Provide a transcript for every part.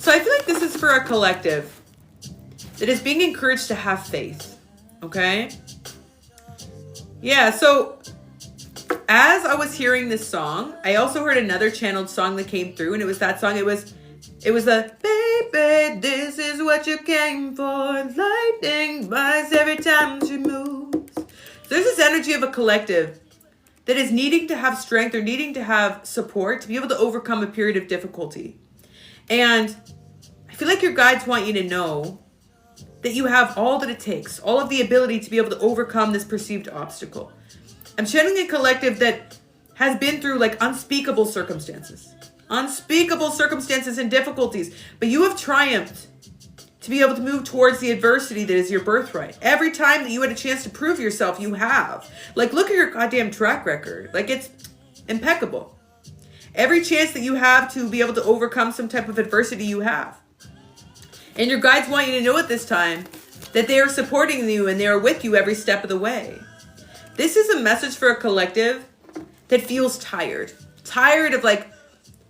So I feel like this is for a collective that is being encouraged to have faith. Okay? Yeah, so as I was hearing this song, I also heard another channeled song that came through, and it was that song. It was a baby, this is what you came for. Lightning buys every time she moves. So there's this energy of a collective that is needing to have strength or needing to have support to be able to overcome a period of difficulty. And I feel like your guides want you to know that you have all that it takes, all of the ability to be able to overcome this perceived obstacle. I'm channeling a collective that has been through like unspeakable circumstances and difficulties, but you have triumphed to be able to move towards the adversity that is your birthright. Every time that you had a chance to prove yourself, you have. Like, look at your goddamn track record. Like, it's impeccable. Every chance that you have to be able to overcome some type of adversity, you have. And your guides want you to know at this time that they are supporting you and they are with you every step of the way. This is a message for a collective that feels tired of like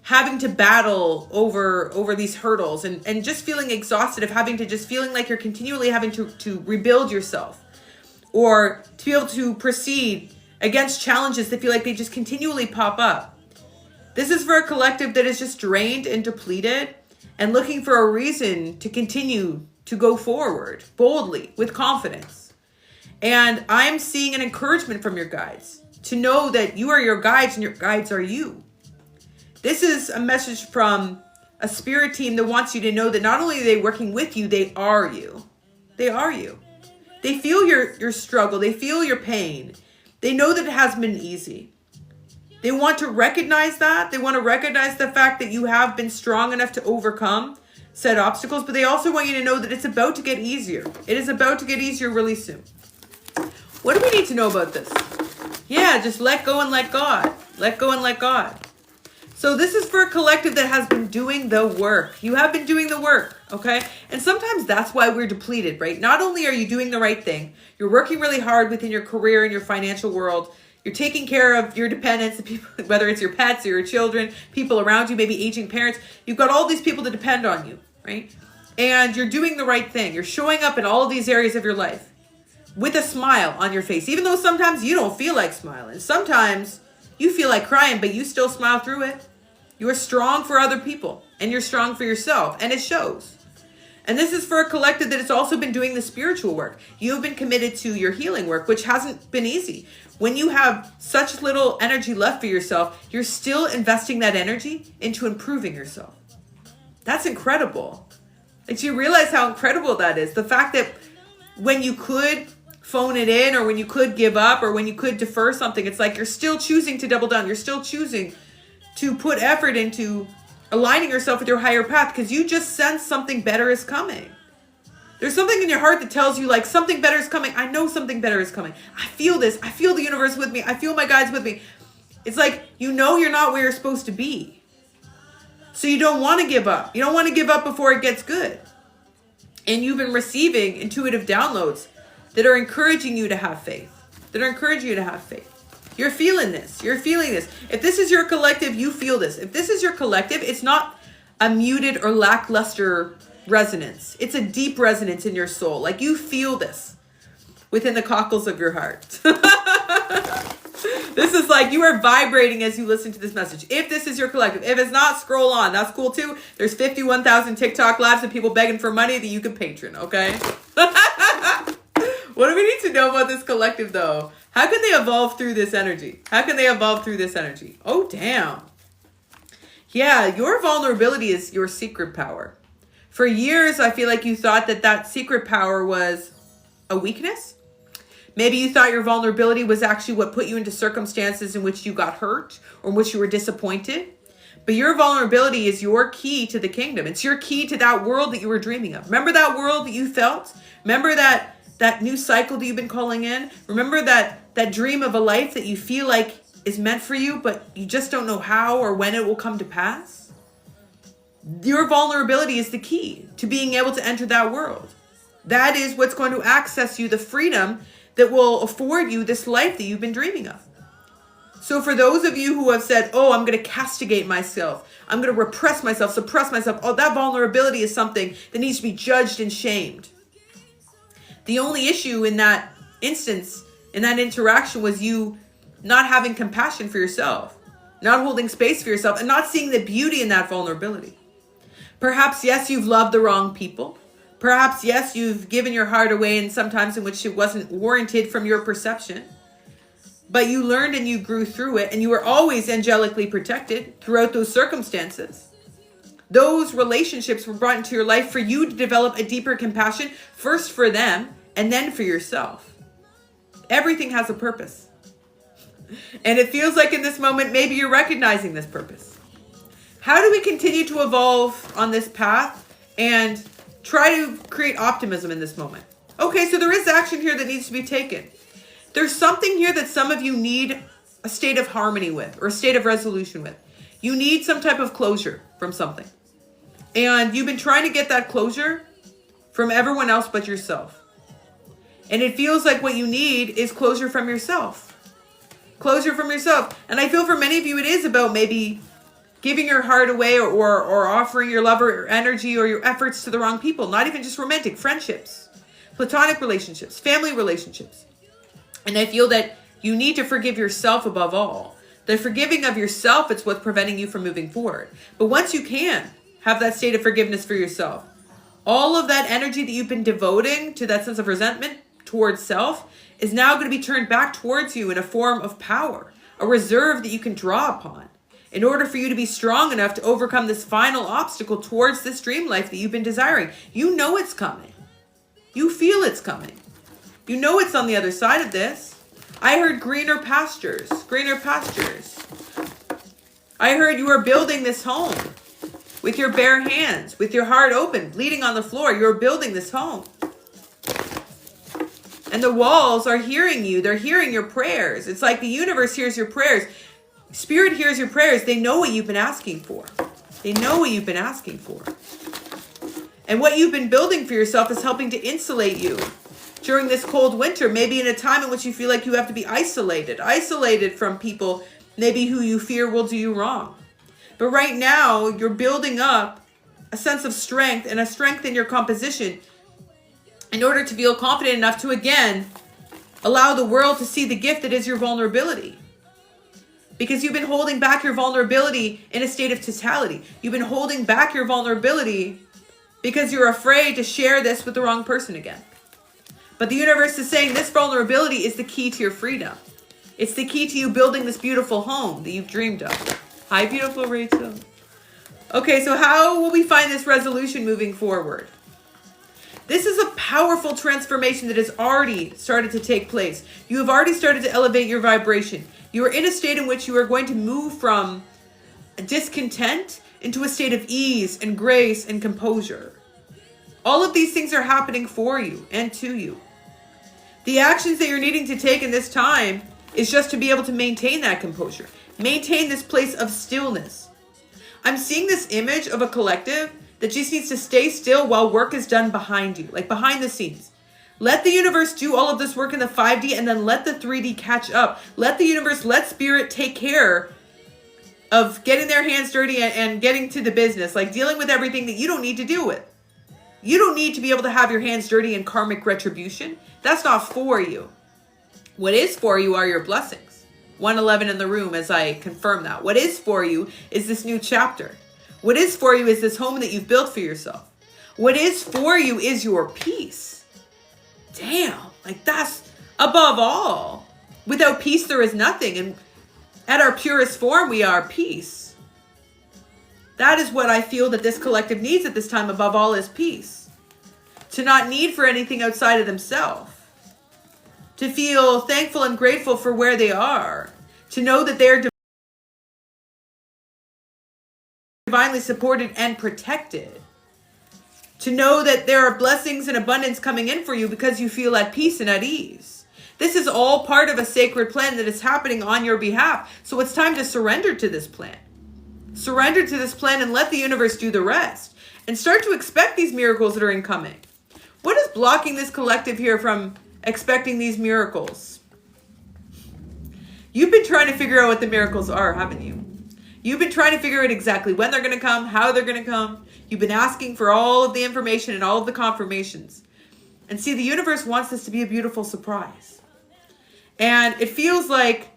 having to battle over these hurdles and just feeling exhausted of having to just feeling like you're continually having to rebuild yourself or to be able to proceed against challenges that feel like they just continually pop up. This is for a collective that is just drained and depleted and looking for a reason to continue to go forward boldly with confidence. And I'm seeing an encouragement from your guides to know that you are your guides and your guides are you. This is a message from a spirit team that wants you to know that not only are they working with you, they are you. They are you. They feel your struggle. They feel your pain. They know that it hasn't been easy. They want to recognize that. They want to recognize the fact that you have been strong enough to overcome said obstacles, but they also want you to know that it's about to get easier. It is about to get easier really soon. What do we need to know about this? Yeah, just let go and let God. Let go and let God. So this is for a collective that has been doing the work. You have been doing the work, okay? And sometimes that's why we're depleted, right? Not only are you doing the right thing, you're working really hard within your career and your financial world. You're taking care of your dependents, the people, whether it's your pets or your children, people around you, maybe aging parents. You've got all these people that depend on you, right? And you're doing the right thing. You're showing up in all of these areas of your life with a smile on your face, even though sometimes you don't feel like smiling. Sometimes you feel like crying, but you still smile through it. You are strong for other people and you're strong for yourself, and it shows. And this is for a collective that has also been doing the spiritual work. You've been committed to your healing work, which hasn't been easy. When you have such little energy left for yourself, you're still investing that energy into improving yourself. That's incredible. Like, do you realize how incredible that is? The fact that when you could phone it in, or when you could give up, or when you could defer something, it's like you're still choosing to double down. You're still choosing to put effort into aligning yourself with your higher path because you just sense something better is coming. There's something in your heart that tells you like something better is coming. I know something better is coming. I feel this. I feel the universe with me. I feel my guides with me. It's like, you know, you're not where you're supposed to be. So you don't want to give up. You don't want to give up before it gets good. And you've been receiving intuitive downloads that are encouraging you to have faith. You're feeling this. You're feeling this. If this is your collective, you feel this. If this is your collective, it's not a muted or lackluster resonance. It's a deep resonance in your soul. Like, you feel this within the cockles of your heart. This is like you are vibrating as you listen to this message. If this is your collective, if it's not, scroll on. That's cool too. There's 51,000 TikTok lives of people begging for money that you can patron, okay? What do we need to know about this collective though? How can they evolve through this energy? Oh, damn. Yeah, your vulnerability is your secret power. For years, I feel like you thought that secret power was a weakness. Maybe you thought your vulnerability was actually what put you into circumstances in which you got hurt or in which you were disappointed. But your vulnerability is your key to the kingdom. It's your key to that world that you were dreaming of. Remember that world that you felt? Remember that new cycle that you've been calling in? Remember that dream of a life that you feel like is meant for you, but you just don't know how or when it will come to pass? Your vulnerability is the key to being able to enter that world. That is what's going to access you the freedom that will afford you this life that you've been dreaming of. So for those of you who have said, oh, I'm going to castigate myself, I'm going to repress myself, suppress myself, oh, that vulnerability is something that needs to be judged and shamed. The only issue in that instance, in that interaction, was you not having compassion for yourself, not holding space for yourself, and not seeing the beauty in that vulnerability. Perhaps, yes, you've loved the wrong people. Perhaps, yes, you've given your heart away and sometimes in which it wasn't warranted from your perception. But you learned and you grew through it, and you were always angelically protected throughout those circumstances. Those relationships were brought into your life for you to develop a deeper compassion, first for them and then for yourself. Everything has a purpose. And it feels like in this moment, maybe you're recognizing this purpose. How do we continue to evolve on this path and try to create optimism in this moment? Okay, so there is action here that needs to be taken. There's something here that some of you need a state of harmony with, or a state of resolution with. You need some type of closure from something. And you've been trying to get that closure from everyone else but yourself. And it feels like what you need is closure from yourself. Closure from yourself. And I feel for many of you, it is about maybe giving your heart away or offering your love or energy or your efforts to the wrong people. Not even just romantic, friendships, platonic relationships, family relationships. And I feel that you need to forgive yourself above all. The forgiving of yourself is what's preventing you from moving forward. But once you can have that state of forgiveness for yourself, all of that energy that you've been devoting to that sense of resentment towards self is now going to be turned back towards you in a form of power, a reserve that you can draw upon in order for you to be strong enough to overcome this final obstacle towards this dream life that you've been desiring. You know it's coming. You feel it's coming. You know it's on the other side of this. I heard greener pastures, greener pastures. I heard you are building this home with your bare hands, with your heart open, bleeding on the floor. You're building this home. And the walls are hearing you. They're hearing your prayers. It's like the universe hears your prayers. Spirit hears your prayers. They know what you've been asking for. They know what you've been asking for. And what you've been building for yourself is helping to insulate you during this cold winter, maybe in a time in which you feel like you have to be isolated from people maybe who you fear will do you wrong. But right now, you're building up a sense of strength and a strength in your composition in order to feel confident enough to, again, allow the world to see the gift that is your vulnerability. Because you've been holding back your vulnerability in a state of totality. You've been holding back your vulnerability because you're afraid to share this with the wrong person again. But the universe is saying this vulnerability is the key to your freedom. It's the key to you building this beautiful home that you've dreamed of. Hi, beautiful Rachel. Okay, so how will we find this resolution moving forward? This is a powerful transformation that has already started to take place. You have already started to elevate your vibration. You are in a state in which you are going to move from discontent into a state of ease and grace and composure. All of these things are happening for you and to you. The actions that you're needing to take in this time is just to be able to maintain that composure. Maintain this place of stillness. I'm seeing this image of a collective that just needs to stay still while work is done behind you, like behind the scenes. Let the universe do all of this work in the 5D and then let the 3D catch up. Let the universe, let spirit take care of getting their hands dirty and getting to the business, like dealing with everything that you don't need to deal with. You don't need to be able to have your hands dirty in karmic retribution. That's not for you. What is for you are your blessings. 111 in the room as I confirm that. What is for you is this new chapter. What is for you is this home that you've built for yourself. What is for you is your peace. Damn, like that's above all. Without peace, there is nothing. And at our purest form, we are peace. That is what I feel that this collective needs at this time above all is peace. To not need for anything outside of themselves. To feel thankful and grateful for where they are. To know that they're divinely supported and protected. To know that there are blessings and abundance coming in for you because you feel at peace and at ease. This is all part of a sacred plan that is happening on your behalf. So it's time to surrender to this plan. Surrender to this plan and let the universe do the rest. And start to expect these miracles that are incoming. What is blocking this collective here from expecting these miracles? You've been trying to figure out what the miracles are, haven't you? You've been trying to figure out exactly when they're going to come, how they're going to come. You've been asking for all of the information and all of the confirmations. And see, the universe wants this to be a beautiful surprise. And it feels like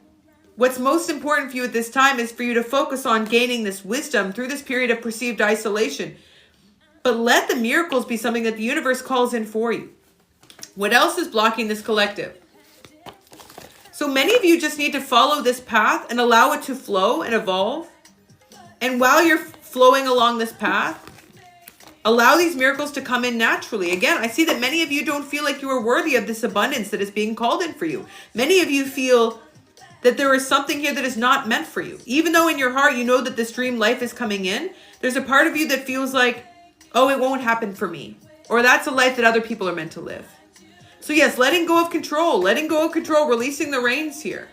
what's most important for you at this time is for you to focus on gaining this wisdom through this period of perceived isolation. But let the miracles be something that the universe calls in for you. What else is blocking this collective? So many of you just need to follow this path and allow it to flow and evolve. And while you're flowing along this path, allow these miracles to come in naturally. Again, I see that many of you don't feel like you are worthy of this abundance that is being called in for you. Many of you feel that there is something here that is not meant for you. Even though in your heart you know that this dream life is coming in, there's a part of you that feels like, oh, it won't happen for me. Or that's a life that other people are meant to live. So yes, letting go of control, releasing the reins here.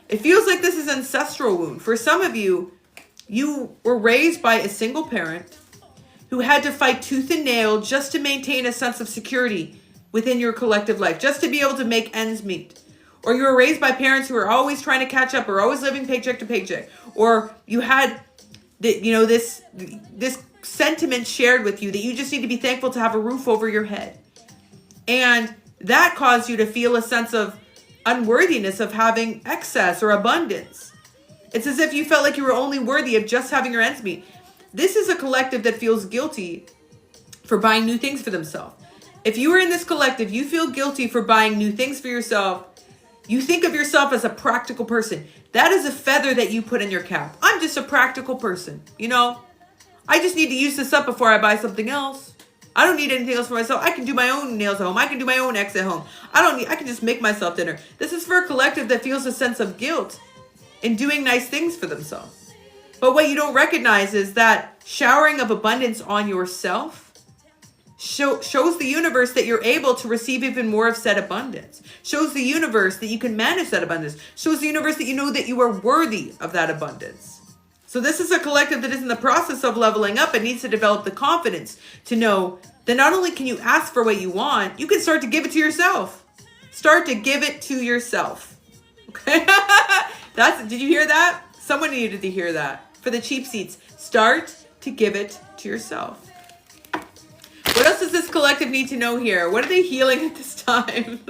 It feels like this is an ancestral wound. For some of you, you were raised by a single parent who had to fight tooth and nail just to maintain a sense of security within your collective life, just to be able to make ends meet. Or you were raised by parents who were always trying to catch up or always living paycheck to paycheck. Or you had this sentiment shared with you that you just need to be thankful to have a roof over your head. And that caused you to feel a sense of unworthiness of having excess or abundance. It's as if you felt like you were only worthy of just having your ends meet. This is a collective that feels guilty for buying new things for themselves. If you are in this collective, you feel guilty for buying new things for yourself. You think of yourself as a practical person. That is a feather that you put in your cap. I'm just a practical person. I just need to use this up before I buy something else. I don't need anything else for myself. I can do my own nails at home. I can do my own X at home. I can just make myself dinner. This is for a collective that feels a sense of guilt in doing nice things for themselves. But what you don't recognize is that showering of abundance on yourself shows the universe that you're able to receive even more of said abundance. Shows the universe that you can manage that abundance. Shows the universe that you know that you are worthy of that abundance. So this is a collective that is in the process of leveling up and needs to develop the confidence to know that not only can you ask for what you want, you can start to give it to yourself. Start to give it to yourself. Okay? Did you hear that? Someone needed to hear that. For the cheap seats, start to give it to yourself. What else does this collective need to know here? What are they healing at this time?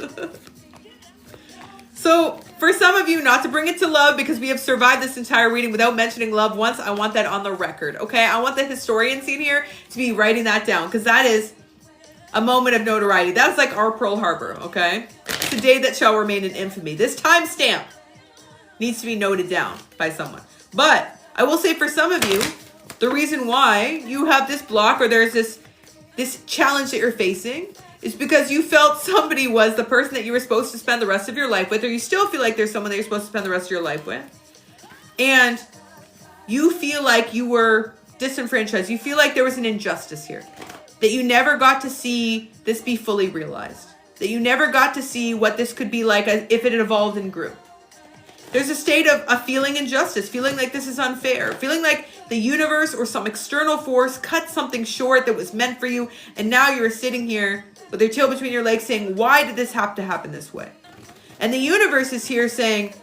So for some of you, not to bring it to love because we have survived this entire reading without mentioning love once, I want that on the record, okay? I want the historian scene here to be writing that down because that is a moment of notoriety. That's like our Pearl Harbor, okay? It's a day that shall remain in infamy. This timestamp needs to be noted down by someone. But I will say for some of you, the reason why you have this block or there's this challenge that you're facing is because you felt somebody was the person that you were supposed to spend the rest of your life with, or you still feel like there's someone that you're supposed to spend the rest of your life with. And you feel like you were disenfranchised. You feel like there was an injustice here. That you never got to see this be fully realized. That you never got to see what this could be like if it had evolved and grew. There's a state of feeling injustice, feeling like this is unfair, feeling like the universe or some external force cut something short that was meant for you, and now you're sitting here with your tail between your legs saying, why did this have to happen this way? And the universe is here saying,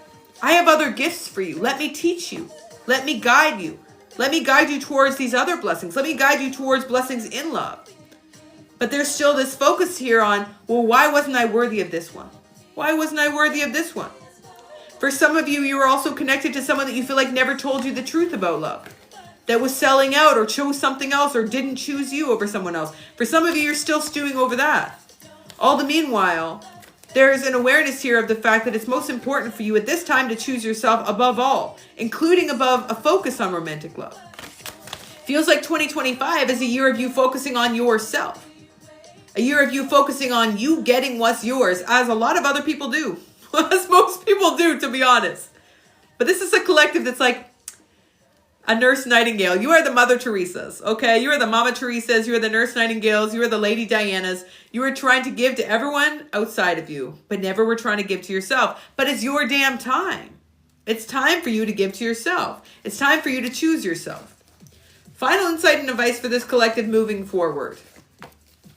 I have other gifts for you. Let me teach you. Let me guide you. Let me guide you towards these other blessings. Let me guide you towards blessings in love. But there's still this focus here on, well, why wasn't I worthy of this one? Why wasn't I worthy of this one? For some of you, you are also connected to someone that you feel like never told you the truth about love. That was selling out or chose something else or didn't choose you over someone else. For some of you, you're still stewing over that. All the meanwhile, there is an awareness here of the fact that it's most important for you at this time to choose yourself above all, including above a focus on romantic love. Feels like 2025 is a year of you focusing on yourself. A year of you focusing on you getting what's yours, as a lot of other people do. As most people do, to be honest. But this is a collective that's like a Nurse Nightingale. You are the Mother Teresas, okay? You are the Mama Teresas. You are the Nurse Nightingales. You are the Lady Dianas. You are trying to give to everyone outside of you, but never were trying to give to yourself. But it's your damn time. It's time for you to give to yourself. It's time for you to choose yourself. Final insight and advice for this collective moving forward.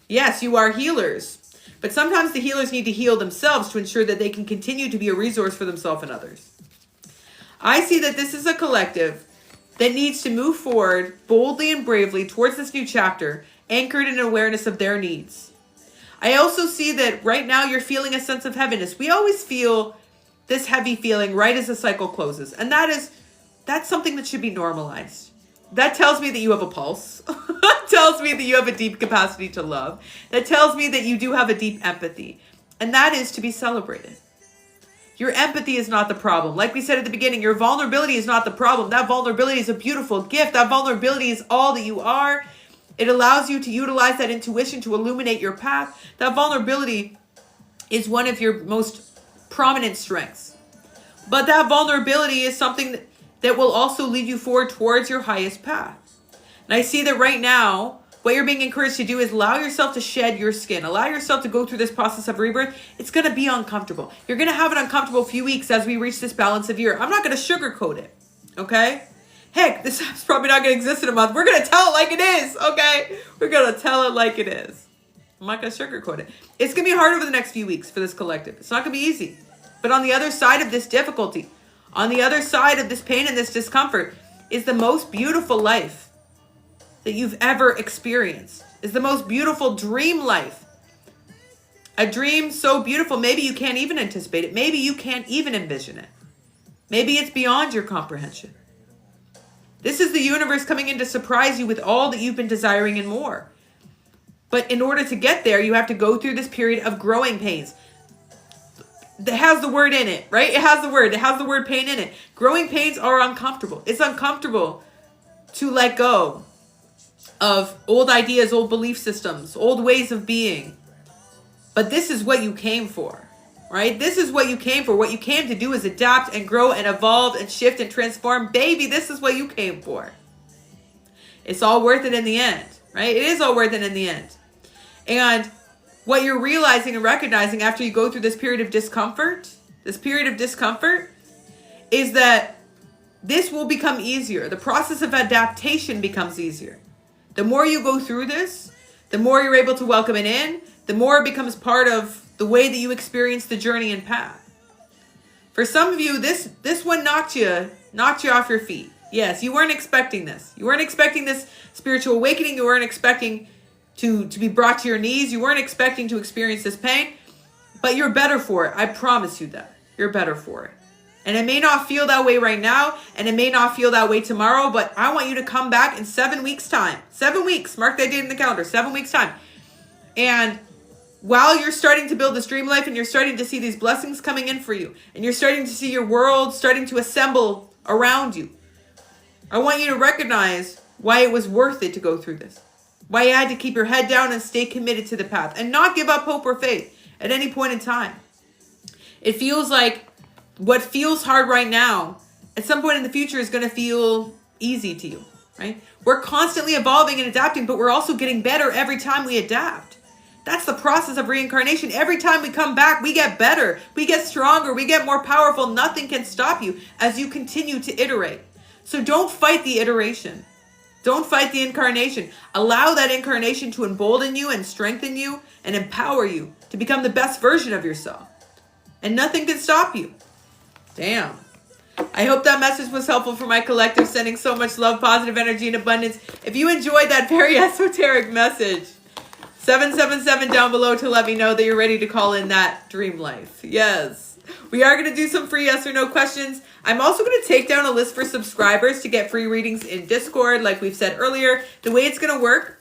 Yes, you are healers. But sometimes the healers need to heal themselves to ensure that they can continue to be a resource for themselves and others. I see that this is a collective that needs to move forward boldly and bravely towards this new chapter, anchored in awareness of their needs. I also see that right now you're feeling a sense of heaviness. We always feel this heavy feeling right as the cycle closes. And that's something that should be normalized. That tells me that you have a pulse. That tells me that you have a deep capacity to love. That tells me that you do have a deep empathy. And that is to be celebrated. Your empathy is not the problem. Like we said at the beginning, your vulnerability is not the problem. That vulnerability is a beautiful gift. That vulnerability is all that you are. It allows you to utilize that intuition to illuminate your path. That vulnerability is one of your most prominent strengths. But that vulnerability is something that will also lead you forward towards your highest path. And I see that right now, what you're being encouraged to do is allow yourself to shed your skin. Allow yourself to go through this process of rebirth. It's going to be uncomfortable. You're going to have an uncomfortable few weeks as we reach this balance of year. I'm not going to sugarcoat it. Okay? Heck, this app's probably not going to exist in a month. We're going to tell it like it is. Okay? We're going to tell it like it is. I'm not going to sugarcoat it. It's going to be hard over the next few weeks for this collective. It's not going to be easy. But on the other side of this difficulty, on the other side of this pain and this discomfort, is the most beautiful life that you've ever experienced. Is the most beautiful dream life. A dream so beautiful, maybe you can't even anticipate it. Maybe you can't even envision it. Maybe it's beyond your comprehension. This is the universe coming in to surprise you with all that you've been desiring and more. But in order to get there, you have to go through this period of growing pains. That has the word in it, right? It has the word pain in it. Growing pains are uncomfortable. It's uncomfortable to let go of old ideas, old belief systems, old ways of being. But this is what you came for, right? This is what you came for. What you came to do is adapt and grow and evolve and shift and transform. Baby, this is what you came for. It's all worth it in the end, right? It is all worth it in the end. And what you're realizing and recognizing after you go through this period of discomfort, is that this will become easier. The process of adaptation becomes easier. The more you go through this, the more you're able to welcome it in, the more it becomes part of the way that you experience the journey and path. For some of you, this one knocked you off your feet. Yes, you weren't expecting this. You weren't expecting this spiritual awakening. You weren't expecting to be brought to your knees. You weren't expecting to experience this pain, but you're better for it. I promise you that. You're better for it. And it may not feel that way right now, and it may not feel that way tomorrow, but I want you to come back in 7 weeks' time. 7 weeks. Mark that date in the calendar. 7 weeks' time. And while you're starting to build this dream life and you're starting to see these blessings coming in for you, and you're starting to see your world starting to assemble around you, I want you to recognize why it was worth it to go through this. Why you had to keep your head down and stay committed to the path and not give up hope or faith at any point in time. It feels like what feels hard right now, at some point in the future, is going to feel easy to you, right? We're constantly evolving and adapting, but we're also getting better every time we adapt. That's the process of reincarnation. Every time we come back, we get better, we get stronger, we get more powerful. Nothing can stop you as you continue to iterate. So don't fight the iteration. Don't fight the incarnation. Allow that incarnation to embolden you and strengthen you and empower you to become the best version of yourself. And nothing can stop you. Damn. I hope that message was helpful for my collective, sending so much love, positive energy, and abundance. If you enjoyed that very esoteric message, 777 down below to let me know that you're ready to call in that dream life. Yes. We are going to do some free yes or no questions. I'm also going to take down a list for subscribers to get free readings in Discord, like we've said earlier. The way it's going to work